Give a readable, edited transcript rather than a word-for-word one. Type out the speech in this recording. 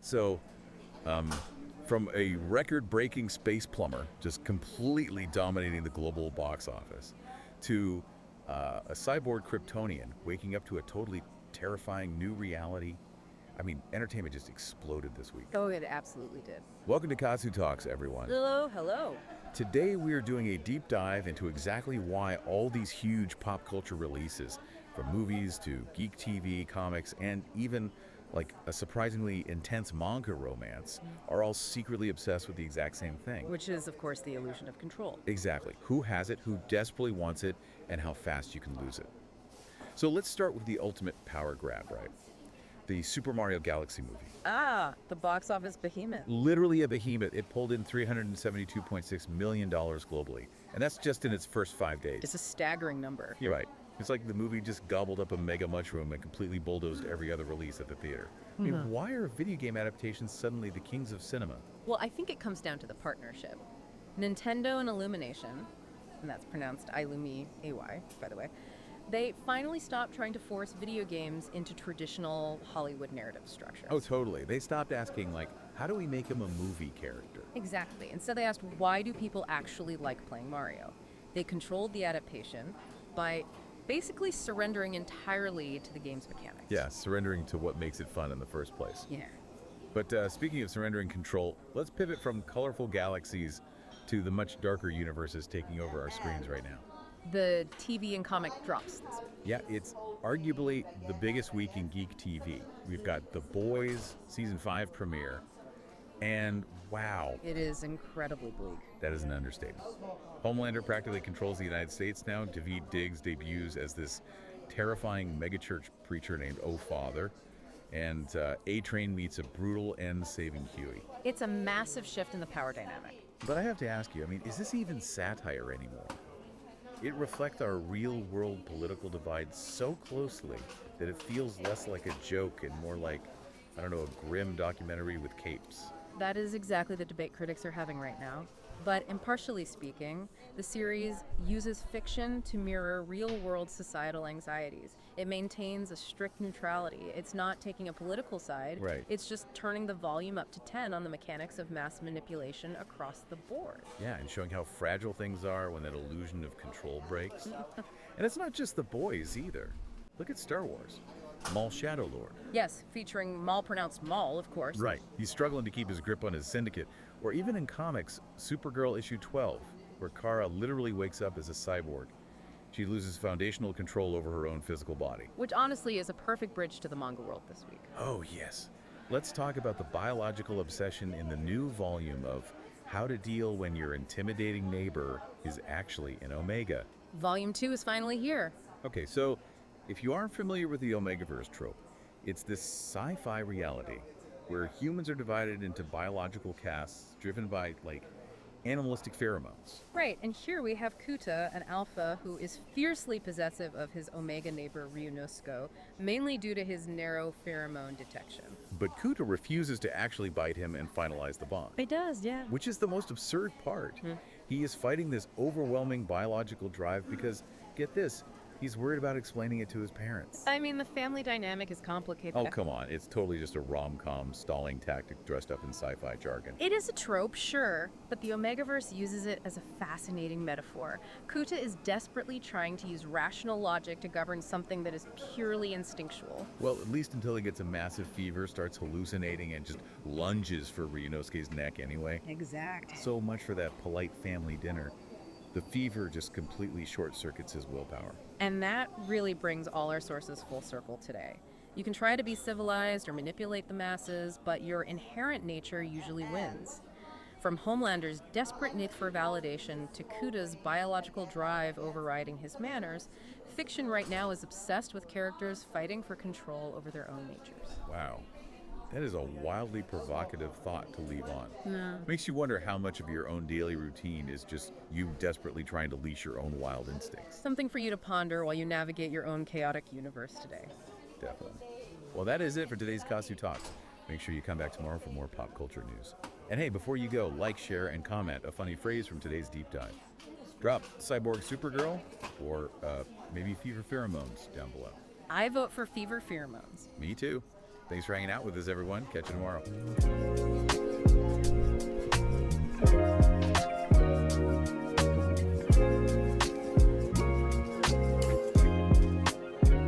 So, from a record-breaking space plumber, just completely dominating the global box office, to a cyborg Kryptonian waking up to a totally terrifying new reality. I mean, entertainment just exploded this week. Oh, it absolutely did. Welcome to Casutalks, everyone. Hello, hello. Today we are doing a deep dive into exactly why all these huge pop culture releases, from movies to geek TV, comics, and even like a surprisingly intense manga romance, are all secretly obsessed with the exact same thing. Which is, of course, the illusion of control. Exactly. Who has it, who desperately wants it, and how fast you can lose it. So let's start with the ultimate power grab, right? The Super Mario Galaxy movie. The box office behemoth. Literally a behemoth. It pulled in $372.6 million globally. And that's just in its first 5 days. It's a staggering number. You're right. It's like the movie just gobbled up a mega mushroom and completely bulldozed every other release at the theater. I mean, why are video game adaptations suddenly the kings of cinema? Well, I think it comes down to the partnership. Nintendo and Illumination, and that's pronounced Illumi, A-Y, by the way, they finally stopped trying to force video games into traditional Hollywood narrative structures. Oh, totally. They stopped asking, like, how do we make him a movie character? Exactly. Instead, they asked, why do people actually like playing Mario? They controlled the adaptation by basically surrendering entirely to the game's mechanics. Yeah, surrendering to what makes it fun in the first place. Yeah. But speaking of surrendering control, let's pivot from colorful galaxies to the much darker universes taking over our screens right now. The TV and comic drops this week. Yeah, it's arguably the biggest week in geek TV. We've got The Boys Season 5 premiere, and wow, It is incredibly bleak. that is an understatement. Homelander practically controls the United States now. Daveed Diggs debuts as this terrifying megachurch preacher named O Father, and A-Train meets a brutal end saving Huey. It's a massive shift in the power dynamic. But I have to ask you, I mean, is this even satire anymore? It reflects our real-world political divide so closely that it feels less like a joke and more like, I don't know, a grim documentary with capes. That is exactly the debate critics are having right now. But impartially speaking, the series uses fiction to mirror real-world societal anxieties. It maintains a strict neutrality. It's not taking a political side. Right. It's just turning the volume up to 10 on the mechanics of mass manipulation across the board. Yeah, and showing how fragile things are when that illusion of control breaks. And it's not just The Boys either. Look at Star Wars. Maul Shadow Lord. Yes, featuring Maul, pronounced Maul, of course. Right. He's struggling to keep his grip on his syndicate. Or even in comics, Supergirl issue 12, where Kara literally wakes up as a cyborg. She loses foundational control over her own physical body. Which honestly is a perfect bridge to the manga world this week. Oh, yes. Let's talk about the biological obsession in the new volume of How to Deal When Your Intimidating Neighbor is Actually an Omega. Volume 2 is finally here. Okay, so if you aren't familiar with the Omegaverse trope, it's this sci-fi reality where humans are divided into biological castes driven by, like, animalistic pheromones. Right, and here we have Kuta, an alpha who is fiercely possessive of his Omega neighbor Ryunosuke, mainly due to his narrow pheromone detection. But Kuta refuses to actually bite him and finalize the bond, He does, yeah. which is the most absurd part. He is fighting this overwhelming biological drive because, get this, he's worried about explaining it to his parents. I mean, the family dynamic is complicated. Oh, come on. It's totally just a rom-com stalling tactic dressed up in sci-fi jargon. It is a trope, sure, but the Omegaverse uses it as a fascinating metaphor. Kuta is desperately trying to use rational logic to govern something that is purely instinctual. Well, at least until he gets a massive fever, starts hallucinating, and just lunges for Ryunosuke's neck anyway. Exact. So much for that polite family dinner. The fever just completely short-circuits his willpower. And that really brings all our sources full circle today. You can try to be civilized or manipulate the masses, but your inherent nature usually wins. From Homelander's desperate need for validation to Kuta's biological drive overriding his manners, fiction right now is obsessed with characters fighting for control over their own natures. Wow. That is a wildly provocative thought to leave on. Makes you wonder how much of your own daily routine is just you desperately trying to leash your own wild instincts. Something for you to ponder while you navigate your own chaotic universe today. Definitely. Well, that is it for today's Kasu Talks. Make sure you come back tomorrow for more pop culture news. And hey, before you go, like, share, and comment a funny phrase from today's deep dive. Drop Cyborg Supergirl or maybe Fever Pheromones down below. I vote for Fever Pheromones. Me too. Thanks for hanging out with us, everyone. Catch you tomorrow.